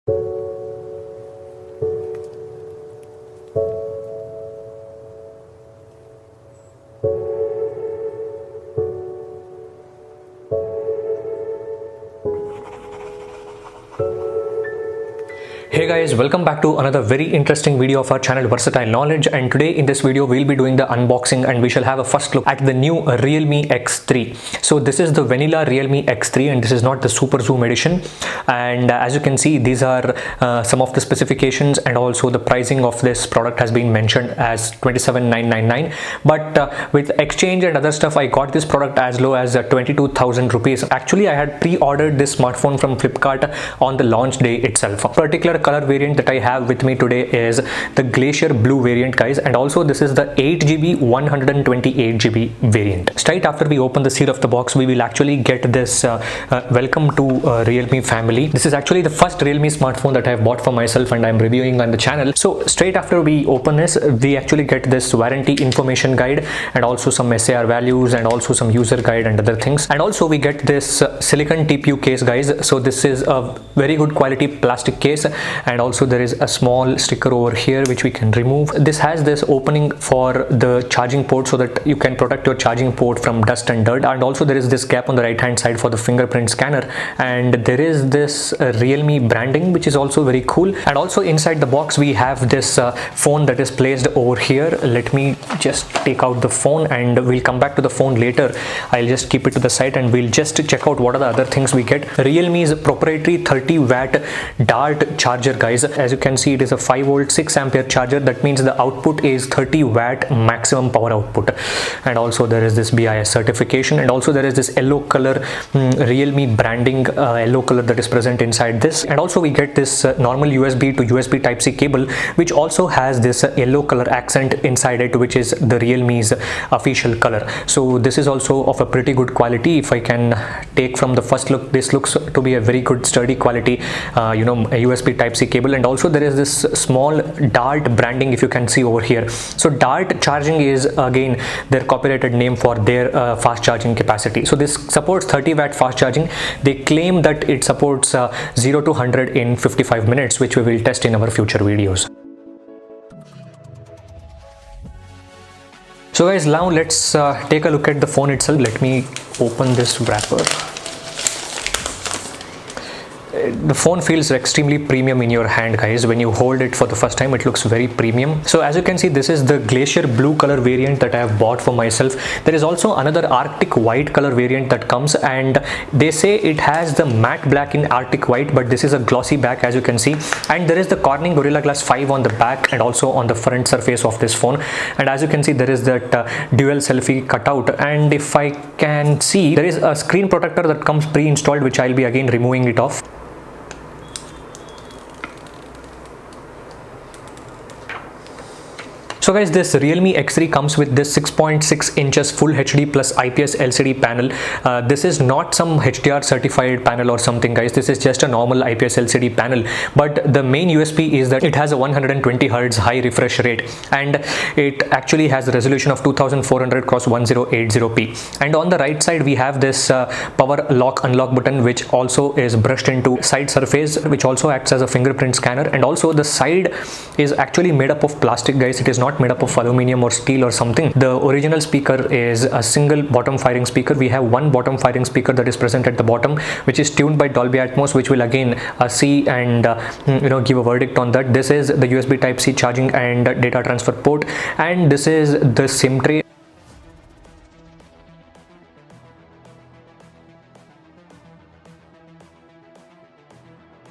Hey guys, welcome back to another very interesting video of our channel Versatile Knowledge, and today in this video we'll be doing the unboxing and we shall have a first look at the new Realme X3. So this is the vanilla Realme X3 and this is not the super zoom edition, and as you can see these are some of the specifications, and also the pricing of this product has been mentioned as 27,999, but with exchange and other stuff I got this product as low as 22,000 rupees. Actually I had pre-ordered this smartphone from Flipkart on the launch day itself. A particular color variant that I have with me today is the Glacier Blue variant, guys, and also this is the 8GB 128GB variant. Straight after we open the seal of the box, we will actually get this welcome to Realme family. This is actually the first Realme smartphone that I have bought for myself and I am reviewing on the channel. So straight after we open this, we actually get this warranty information guide and also some SAR values and also some user guide and other things, and also we get this silicon TPU case, guys. So this is a very good quality plastic case, and also there is a small sticker over here which we can remove. This has this opening for the charging port so that you can protect your charging port from dust and dirt, and also there is this gap on the right hand side for the fingerprint scanner, and there is this Realme branding which is also very cool. And also inside the box we have this phone that is placed over here. Let me just take out the phone and we'll come back to the phone later. I'll just keep it to the side and we'll just check out what are the other things we get. Realme's proprietary 30-watt Dart charger, guys. As you can see, it is a 5V 6A charger. That means the output is 30-watt maximum power output, and also there is this BIS certification, and also there is this yellow color Realme branding yellow color that is present inside this, and also we get this normal USB to USB Type-C cable which also has this yellow color accent inside it, which is the Realme's official color. So this is also of a pretty good quality. If I can take from the first look, this looks to be a very good sturdy quality a USB Type-C cable, and also there is this small Dart branding if you can see over here. So Dart charging is again their copyrighted name for their fast charging capacity. So this supports 30-watt fast charging. They claim that it supports 0 to 100 in 55 minutes, which we will test in our future videos. So guys, now let's take a look at the phone itself. Let me open this wrapper. The phone feels extremely premium in your hand, guys. When you hold it for the first time, it looks very premium. So as you can see, this is the Glacier Blue color variant that I have bought for myself. There is also another Arctic White color variant that comes, and they say it has the matte black in Arctic White, but this is a glossy back, as you can see, and there is the Corning Gorilla Glass 5 on the back and also on the front surface of this phone. And as you can see, there is that dual selfie cutout, and if I can see, there is a screen protector that comes pre-installed, which I'll be again removing it off. So guys, this Realme X3 comes with this 6.6 inches Full HD plus IPS LCD panel. This is not some HDR certified panel or something, guys. This is just a normal IPS LCD panel, but the main USP is that it has a 120 Hz high refresh rate, and it actually has a resolution of 2400 x 1080p. And on the right side we have this power lock unlock button, which also is brushed into side surface, which also acts as a fingerprint scanner. And also the side is actually made up of plastic, guys. It is not made up of aluminum or steel or something. The original speaker is a single bottom firing speaker. We have one bottom firing speaker that is present at the bottom, which is tuned by Dolby Atmos, which will again see and give a verdict on that. This is the USB Type-C charging and data transfer port, and this is the SIM tray.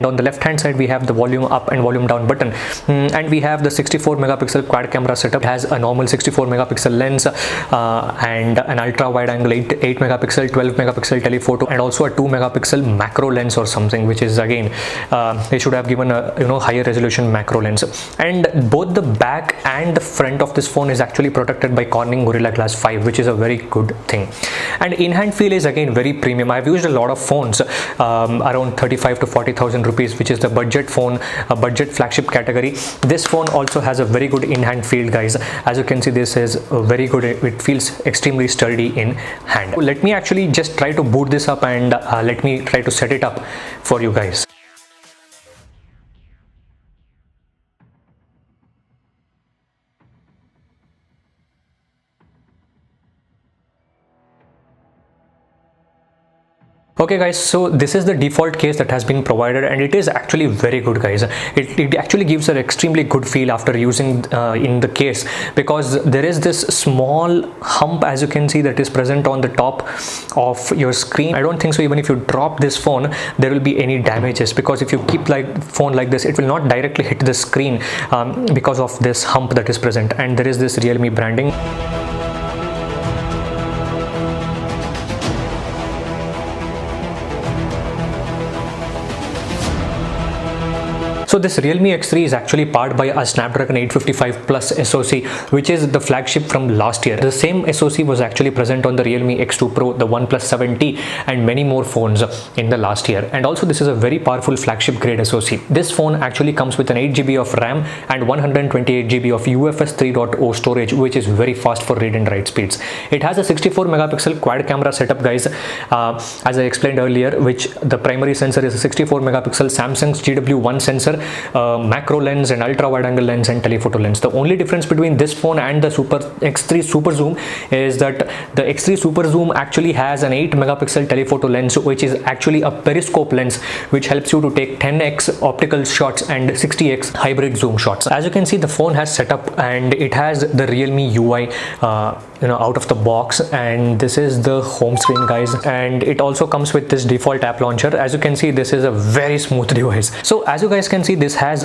On the left hand side we have the volume up and volume down button, and we have the 64 megapixel quad camera setup. It has a normal 64 megapixel lens and an ultra wide angle 8 megapixel 12 megapixel telephoto, and also a 2 megapixel macro lens or something, which is again they should have given a higher resolution macro lens. And both the back and the front of this phone is actually protected by Corning Gorilla Glass 5, which is a very good thing. And in-hand feel is again very premium. I've used a lot of phones around 35 to 40,000 rupees, which is the budget phone, a budget flagship category. This phone also has a very good in-hand feel, guys. As you can see, this is very good. It feels extremely sturdy in hand. Let me actually just try to boot this up and let me try to set it up for you guys. Okay guys, so this is the default case that has been provided, and it is actually very good guys. It actually gives an extremely good feel after using in the case, because there is this small hump, as you can see, that is present on the top of your screen. I don't think so even if you drop this phone there will be any damages, because if you keep like phone like this, it will not directly hit the screen because of this hump that is present. And there is this Realme branding. So this Realme X3 is actually powered by a Snapdragon 855 Plus SoC, which is the flagship from last year. The same SoC was actually present on the Realme X2 Pro, the OnePlus 7T, and many more phones in the last year. And also this is a very powerful flagship grade SoC. This phone actually comes with an 8GB of RAM and 128GB of UFS 3.0 storage, which is very fast for read and write speeds. It has a 64 megapixel quad camera setup guys, as I explained earlier, which the primary sensor is a 64 megapixel Samsung's GW1 sensor, macro lens and ultra wide angle lens and telephoto lens. The only difference between this phone and the X3 Super Zoom is that the X3 Super Zoom actually has an 8 megapixel telephoto lens, which is actually a periscope lens, which helps you to take 10x optical shots and 60x hybrid zoom shots. As you can see, the phone has setup and it has the Realme UI out of the box, and this is the home screen guys, and it also comes with this default app launcher. As you can see, this is a very smooth device. So as you guys can see, this has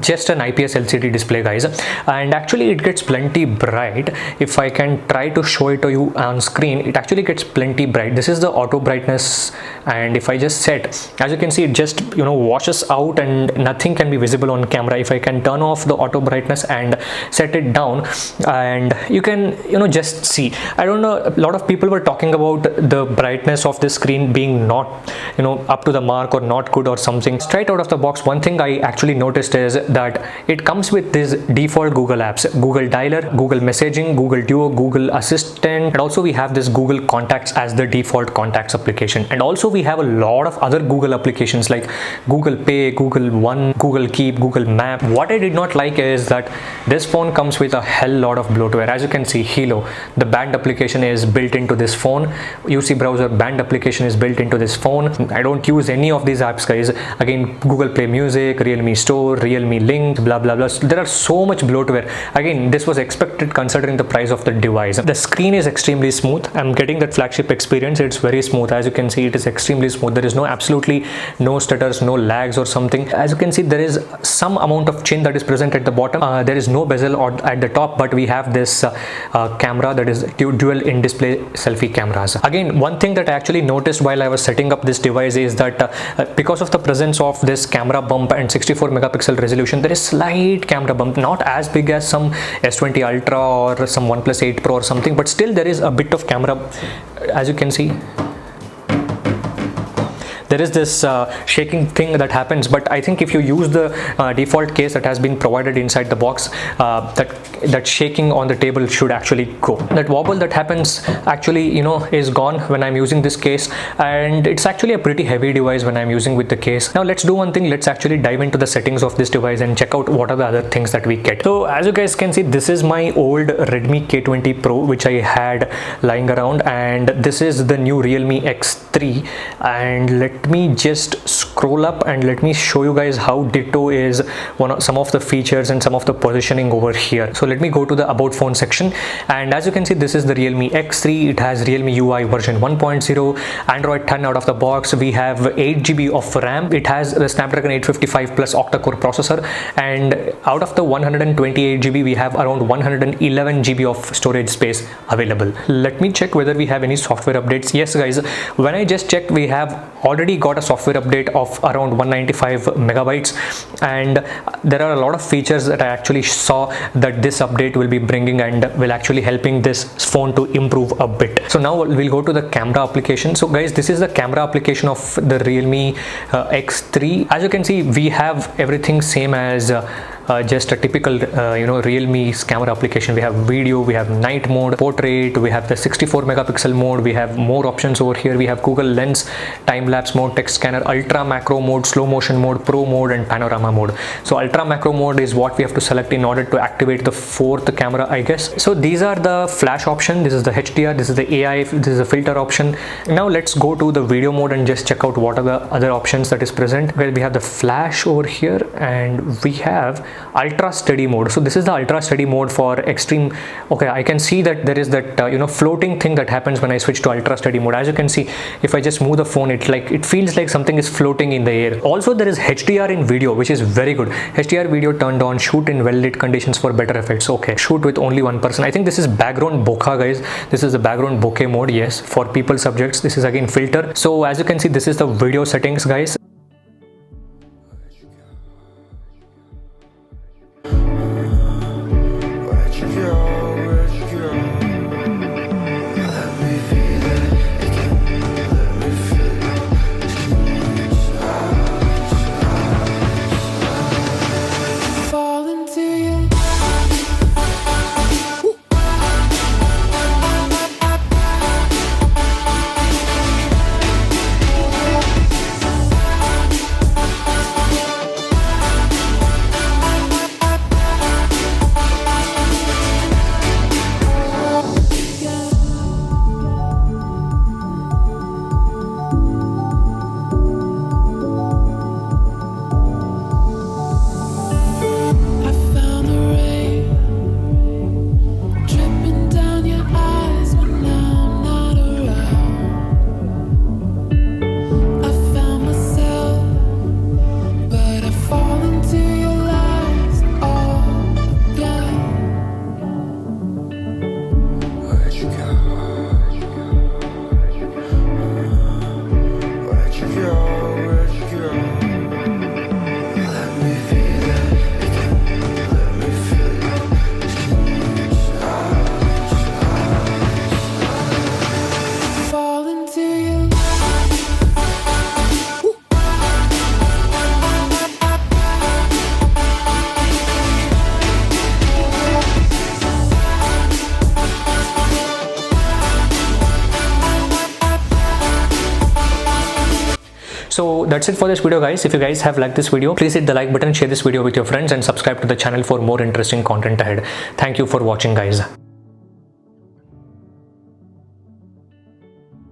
just an IPS LCD display guys, and actually it gets plenty bright. If I can try to show it to you on screen, it actually gets plenty bright. This is the auto brightness, and if I just set, as you can see, it just washes out and nothing can be visible on camera. If I can turn off the auto brightness and set it down, and you can just see, I don't know, a lot of people were talking about the brightness of the screen being not up to the mark or not good or something. Straight out of the box, one thing I actually noticed is that it comes with these default Google apps: Google Dialer, Google Messaging, Google Duo, Google Assistant, and also we have this Google Contacts as the default contacts application. And also we have a lot of other Google applications like Google Pay, Google One, Google Keep, Google Map. What I did not like is that this phone comes with a hell lot of bloatware. As you can see, Hilo, the band application is built into this phone. UC Browser band application is built into this phone. I don't use any of these apps guys. Again, Google Play Music, Realme Store, Realme Link, blah blah blah. There are so much bloatware. Again, this was expected considering the price of the device. The screen is extremely smooth. I'm getting that flagship experience. It's very smooth. As you can see, it is extremely smooth. There is absolutely no stutters, no lags or something. As you can see, there is some amount of chin that is present at the bottom. There is no bezel at the top, but we have this camera that is dual in-display selfie cameras. Again, one thing that I actually noticed while I was setting up this device is that because of the presence of this camera bump and 64 megapixel resolution, there is slight camera bump, not as big as some S20 Ultra or some OnePlus 8 Pro or something, but still there is a bit of camera. As you can see, there is this shaking thing that happens, but I think if you use the default case that has been provided inside the box, that shaking on the table should actually go. That wobble that happens actually is gone when I'm using this case, and it's actually a pretty heavy device when I'm using with the case. Now let's do one thing. Let's actually dive into the settings of this device and check out what are the other things that we get. So as you guys can see, this is my old Redmi K20 Pro which I had lying around, and this is the new Realme X3. And let me just scroll up and let me show you guys how ditto is some of the features and some of the positioning over here. So let me go to the about phone section, and as you can see, this is the Realme X3. It has Realme UI version 1.0, Android 10 out of the box. We have 8GB of RAM. It has the Snapdragon 855 Plus octa-core processor, and out of the 128GB we have around 111GB of storage space available. Let me check whether we have any software updates. Yes guys, when I just checked, we have already got a software update of around 195 megabytes, and there are a lot of features that I actually saw that this update will be bringing and will actually helping this phone to improve a bit. So now we'll go to the camera application. So guys, this is the camera application of the Realme X3. As you can see, we have everything same as just a typical Realme's camera application. We have video, we have night mode, portrait, we have the 64 megapixel mode, we have more options over here. We have Google Lens, time lapse mode, text scanner, ultra macro mode, slow motion mode, pro mode, and panorama mode. So ultra macro mode is what we have to select in order to activate the fourth camera, I guess. So these are the flash option. This is the HDR, this is the AI, this is the filter option. Now let's go to the video mode and just check out what are the other options that is present. Well, we have the flash over here, and we have ultra steady mode. So this is the ultra steady mode for extreme. Okay, I can see that there is that floating thing that happens when I switch to ultra steady mode. As you can see, if I just move the phone, it feels like something is floating in the air. Also, there is HDR in video, which is very good. HDR video turned on, shoot in well lit conditions for better effects. Okay, shoot with only one person. I think this is background bokeh, guys. This is the background bokeh mode. Yes, for people subjects. This is again filter. So as you can see, this is the video settings, guys. So that's it for this video, guys. If you guys have liked this video, please hit the like button, share this video with your friends, and subscribe to the channel for more interesting content ahead. Thank you for watching, guys.